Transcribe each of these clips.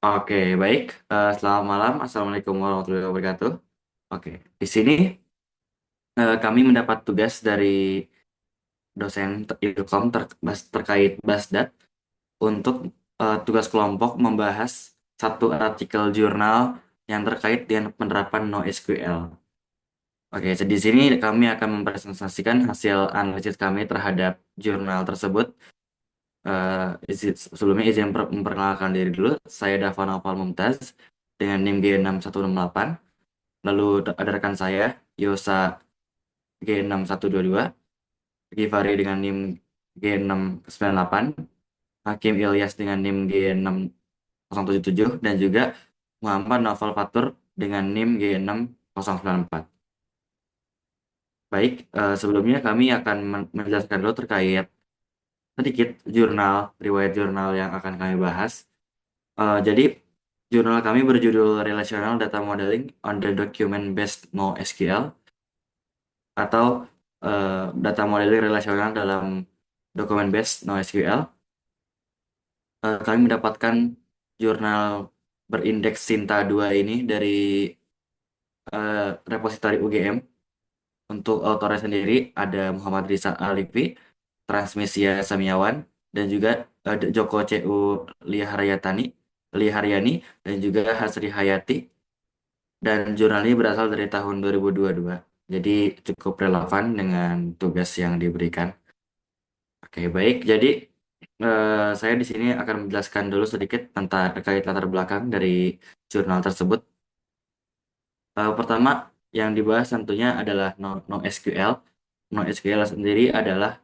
Oke, baik. Selamat malam. Assalamualaikum warahmatullahi wabarakatuh. Oke, di sini kami mendapat tugas dari dosen Ilkom terkait Basdat untuk tugas kelompok membahas satu artikel jurnal yang terkait dengan penerapan NoSQL. Oke, di sini kami akan mempresentasikan hasil analisis kami terhadap jurnal tersebut. Sebelumnya izin memperkenalkan diri dulu. Saya Dava Naufal Mumtaz dengan NIM G6168. Lalu ada rekan saya, Yosa G6122, Givari dengan NIM G698, Hakim Ilyas dengan NIM G6077, dan juga Muhammad Naufal Fatur dengan NIM G6094. Baik, sebelumnya kami akan menjelaskan dulu terkait sedikit riwayat jurnal yang akan kami bahas. Jadi, jurnal kami berjudul Relational Data Modeling on the Document Based NoSQL atau eh, data modeling relasional dalam dokumen based NoSQL. Kami mendapatkan jurnal berindeks Sinta 2 ini dari repositori UGM. Untuk autornya sendiri ada Muhammad Risa Alifi, Transmesia Samiawan, dan juga Joko CU Liharyani, dan juga Hasri Hayati. Dan jurnal ini berasal dari tahun 2022. Jadi cukup relevan dengan tugas yang diberikan. Oke, baik. Jadi saya di sini akan menjelaskan dulu sedikit tentang terkait latar belakang dari jurnal tersebut. Pertama, yang dibahas tentunya adalah NoSQL. NoSQL sendiri adalah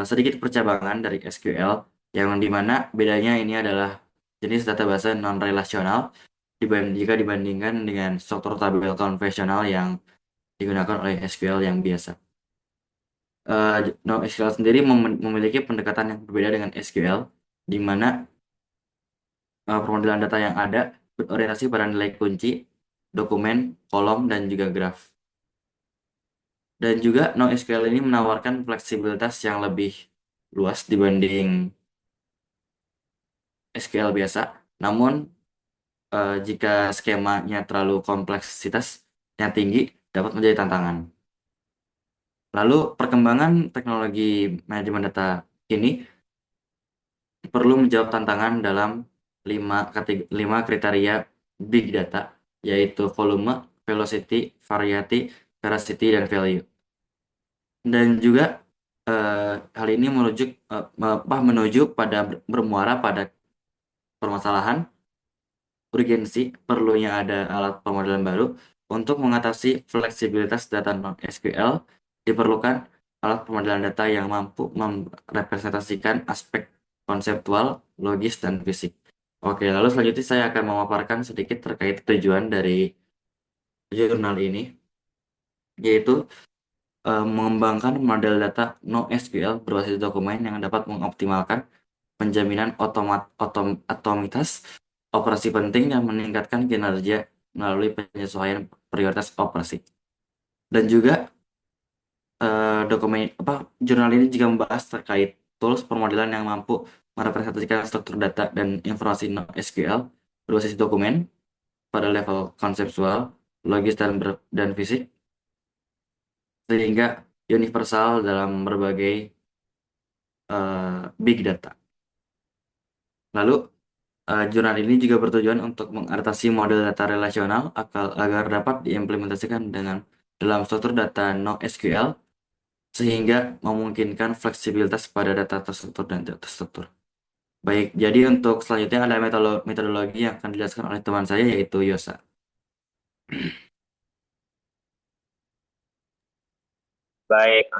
sedikit percabangan dari SQL, yang dimana bedanya ini adalah jenis database non-relasional jika dibandingkan dengan struktur tabel konvensional yang digunakan oleh SQL yang biasa. NoSQL sendiri memiliki pendekatan yang berbeda dengan SQL, di mana pemodelan data yang ada berorientasi pada nilai kunci, dokumen, kolom, dan juga graf. Dan juga NoSQL ini menawarkan fleksibilitas yang lebih luas dibanding SQL biasa. Namun, jika skemanya terlalu kompleksitas yang tinggi, dapat menjadi tantangan. Lalu, perkembangan teknologi manajemen data ini perlu menjawab tantangan dalam lima kriteria big data, yaitu volume, velocity, variety, veracity, dan value. Dan juga eh, hal ini menuju pada bermuara pada permasalahan urgensi perlunya ada alat pemodelan baru untuk mengatasi fleksibilitas data non-SQL. Diperlukan alat pemodelan data yang mampu merepresentasikan aspek konseptual, logis, dan fisik. Oke, lalu selanjutnya saya akan memaparkan sedikit terkait tujuan dari jurnal ini, yaitu mengembangkan model data NoSQL berbasis dokumen yang dapat mengoptimalkan penjaminan atomitas operasi penting dan meningkatkan kinerja melalui penyesuaian prioritas operasi. Dan juga jurnal ini juga membahas terkait tools permodelan yang mampu merepresentasikan struktur data dan informasi NoSQL berbasis dokumen pada level konseptual, logis, dan fisik, sehingga universal dalam berbagai big data. Lalu, jurnal ini juga bertujuan untuk mengadaptasi model data relasional agar dapat diimplementasikan dalam struktur data NoSQL sehingga memungkinkan fleksibilitas pada data terstruktur dan tidak terstruktur. Baik, jadi untuk selanjutnya ada metodologi yang akan dijelaskan oleh teman saya yaitu Yosa. Baik,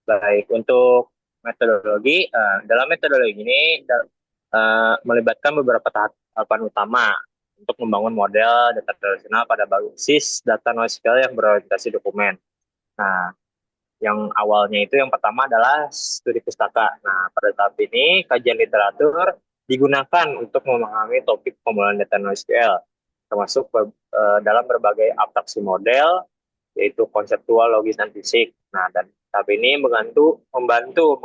baik. Untuk metodologi, dalam metodologi ini melibatkan beberapa tahapan utama untuk membangun model data relasional pada basis data NoSQL yang berorientasi dokumen. Nah, yang awalnya itu yang pertama adalah studi pustaka. Nah, pada tahap ini kajian literatur digunakan untuk memahami topik pembuatan data NoSQL, termasuk dalam berbagai abstraksi model, yaitu konseptual, logis, dan fisik. Nah, dan tahap ini membantu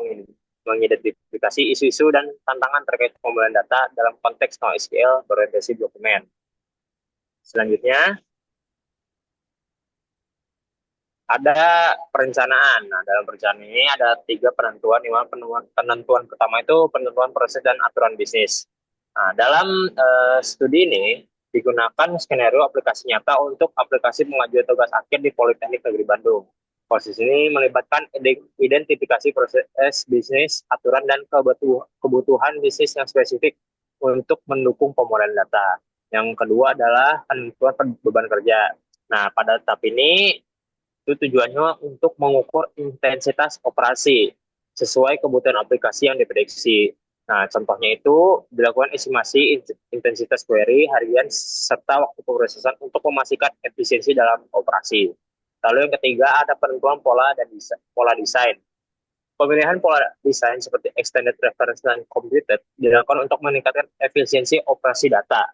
mengidentifikasi isu-isu dan tantangan terkait pengumpulan data dalam konteks NoSQL berorientasi dokumen. Selanjutnya, ada perencanaan. Nah, dalam perencanaan ini ada tiga penentuan. Di mana penentuan pertama itu penentuan proses dan aturan bisnis. Nah, dalam studi ini digunakan skenario aplikasi nyata untuk aplikasi pengajuan tugas akhir di Politeknik Negeri Bandung. Proses ini melibatkan identifikasi proses bisnis, aturan, dan kebutuhan bisnis yang spesifik untuk mendukung pemodelan data. Yang kedua adalah penentuan beban kerja. Nah, pada tahap ini itu tujuannya untuk mengukur intensitas operasi sesuai kebutuhan aplikasi yang diprediksi. Nah, contohnya itu dilakukan estimasi intensitas query harian serta waktu pemrosesan untuk memastikan efisiensi dalam operasi. Lalu yang ketiga ada penentuan pola desain. Pemilihan pola desain seperti extended reference dan computed dilakukan untuk meningkatkan efisiensi operasi data.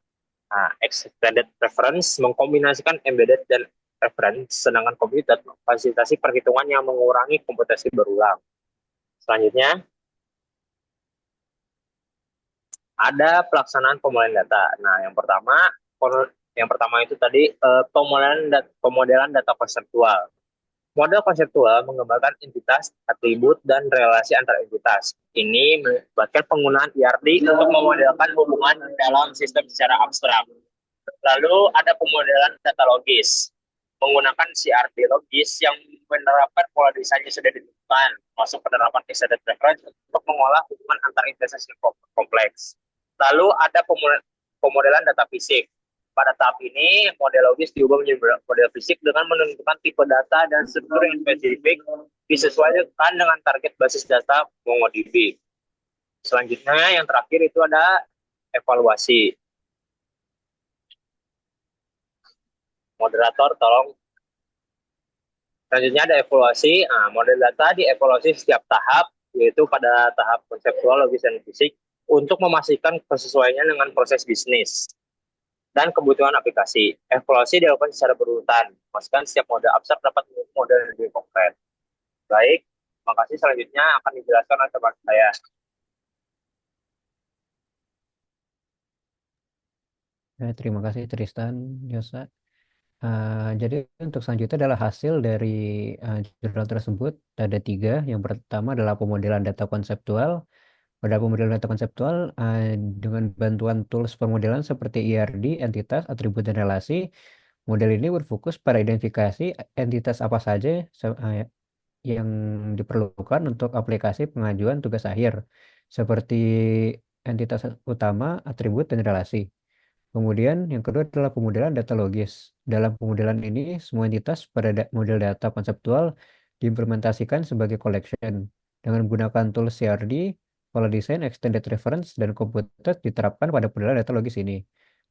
Nah, extended reference mengkombinasikan embedded dan reference, sedangkan computed memfasilitasi perhitungan yang mengurangi komputasi berulang. Selanjutnya, ada pelaksanaan pemodelan data. Nah, yang pertama itu tadi pemodelan data konseptual. Model konseptual menggambarkan entitas, atribut, dan relasi antar entitas. Ini melibatkan penggunaan ERD untuk memodelkan hubungan dalam sistem secara abstrak. Lalu ada pemodelan data logis, menggunakan CRD logis yang menerapkan pola desain yang sudah ditentukan, masuk penerapan extended reference untuk mengolah hubungan antar entitas yang kompleks. Lalu ada pemodelan data fisik. Pada tahap ini, model logis diubah menjadi model fisik dengan menentukan tipe data dan struktur yang spesifik disesuaikan dengan target basis data MongoDB. Selanjutnya, yang terakhir itu ada evaluasi. Moderator, tolong. Selanjutnya ada evaluasi. Nah, model data dievaluasi setiap tahap, yaitu pada tahap konseptual, logis, dan fisik, untuk memastikan kesesuaiannya dengan proses bisnis dan kebutuhan aplikasi. Evaluasi dilakukan secara berurutan, memastikan setiap model abstrak dapat model yang lebih konkret. Baik, terima kasih. Selanjutnya akan dijelaskan oleh teman saya. Terima kasih Tristan, Yosa. Jadi untuk selanjutnya adalah hasil dari jurnal tersebut. Ada tiga. Yang pertama adalah pemodelan data konseptual. Pada pemodelan data konseptual, dengan bantuan tools pemodelan seperti ERD, entitas, atribut, dan relasi, model ini berfokus pada identifikasi entitas apa saja yang diperlukan untuk aplikasi pengajuan tugas akhir, seperti entitas utama, atribut, dan relasi. Kemudian yang kedua adalah pemodelan data logis. Dalam pemodelan ini, semua entitas pada model data konseptual diimplementasikan sebagai collection. Dengan menggunakan tools CRD, pola desain, extended reference, dan computed diterapkan pada pemodelan data logis ini.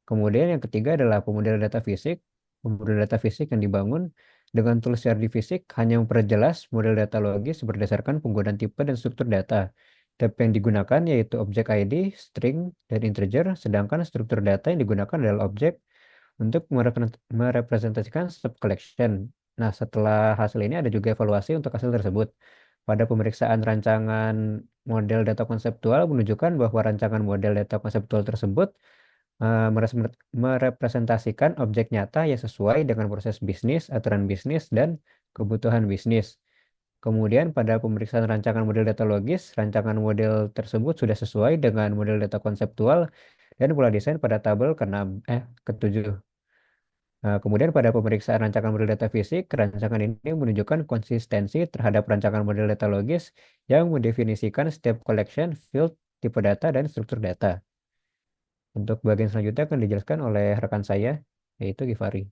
Kemudian yang ketiga adalah pemodelan data fisik. Pemodelan data fisik yang dibangun dengan tools CRD fisik hanya memperjelas model data logis berdasarkan penggunaan tipe dan struktur data. Tipe yang digunakan yaitu objek ID, string, dan integer, sedangkan struktur data yang digunakan adalah objek untuk merepresentasikan sub-collection. Nah, setelah hasil ini ada juga evaluasi untuk hasil tersebut. Pada pemeriksaan rancangan model data konseptual menunjukkan bahwa rancangan model data konseptual tersebut merepresentasikan objek nyata yang sesuai dengan proses bisnis, aturan bisnis, dan kebutuhan bisnis. Kemudian pada pemeriksaan rancangan model data logis, rancangan model tersebut sudah sesuai dengan model data konseptual dan pola desain pada tabel ke-7. Kemudian pada pemeriksaan rancangan model data fisik, rancangan ini menunjukkan konsistensi terhadap rancangan model data logis yang mendefinisikan setiap collection, field, tipe data, dan struktur data. Untuk bagian selanjutnya akan dijelaskan oleh rekan saya, yaitu Givari.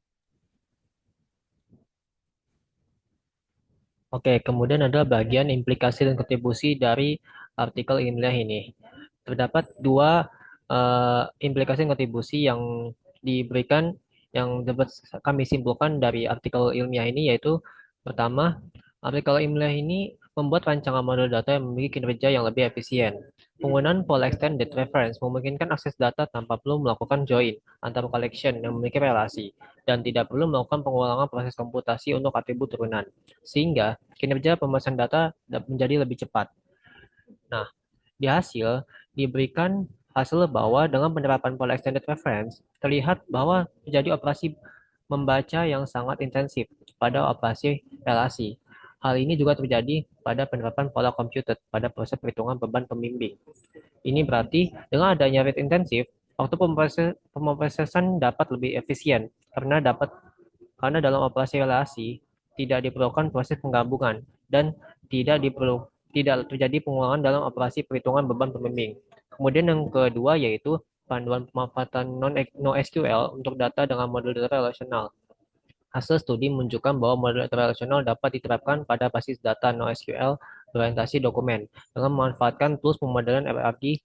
Oke, kemudian ada bagian implikasi dan kontribusi dari artikel ilmiah ini. Terdapat dua implikasi dan kontribusi yang diberikan yang dapat kami simpulkan dari artikel ilmiah ini, yaitu pertama, artikel ilmiah ini membuat rancangan model data yang memiliki kinerja yang lebih efisien. Penggunaan pola extended reference memungkinkan akses data tanpa perlu melakukan join antara collection yang memiliki relasi dan tidak perlu melakukan pengulangan proses komputasi untuk atribut turunan, sehingga kinerja pembahasan data menjadi lebih cepat. Nah, di hasil diberikan hasil bahwa dengan penerapan pola extended reference terlihat bahwa terjadi operasi membaca yang sangat intensif pada operasi relasi. Hal ini juga terjadi pada penerapan pola computed pada proses perhitungan beban pembimbing. Ini berarti dengan adanya rate intensif, waktu pemrosesan dapat lebih efisien karena dalam operasi relasi tidak diperlukan proses penggabungan dan tidak terjadi pengulangan dalam operasi perhitungan beban pembimbing. Kemudian yang kedua yaitu panduan pemanfaatan NoSQL untuk data dengan model data relasional. Hasil studi menunjukkan bahwa model data relasional dapat diterapkan pada basis data NoSQL berorientasi dokumen dengan memanfaatkan tools pemodelan RRD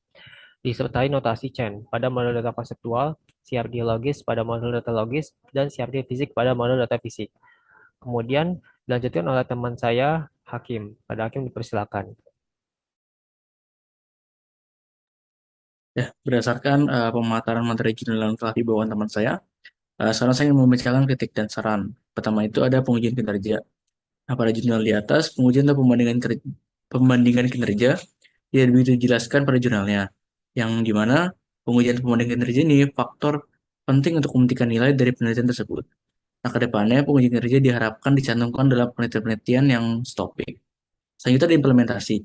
disertai notasi chain pada model data konseptual, CRD logis pada model data logis, dan CRD fisik pada model data fisik. Kemudian dilanjutkan oleh teman saya, Hakim. Pada Hakim dipersilakan. Ya, berdasarkan pemaparan materi jurnal yang telah dibawakan teman saya, sekarang saya ingin membacakan kritik dan saran. Pertama itu ada pengujian kinerja. Nah, pada jurnal di atas, pengujian atau pembandingan kinerja tidak begitu dijelaskan pada jurnalnya, yang dimana pengujian pembandingan kinerja ini faktor penting untuk membuktikan nilai dari penelitian tersebut. Nah, ke depannya pengujian kinerja diharapkan dicantumkan dalam penelitian-penelitian yang topik. Selanjutnya ada implementasi.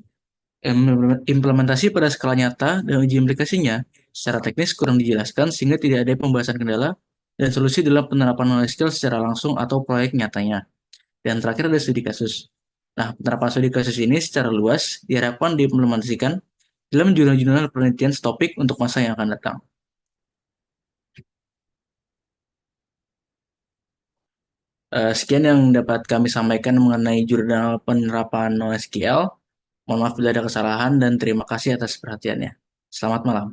Implementasi pada skala nyata dan uji implikasinya secara teknis kurang dijelaskan sehingga tidak ada pembahasan kendala dan solusi dalam penerapan knowledge skill secara langsung atau proyek nyatanya. Dan terakhir ada studi kasus. Nah, penerapan studi kasus ini secara luas diharapkan diimplementasikan dalam jurnal-jurnal penelitian topik untuk masa yang akan datang. Sekian yang dapat kami sampaikan mengenai jurnal penerapan NoSQL. Mohon maaf bila ada kesalahan dan terima kasih atas perhatiannya. Selamat malam.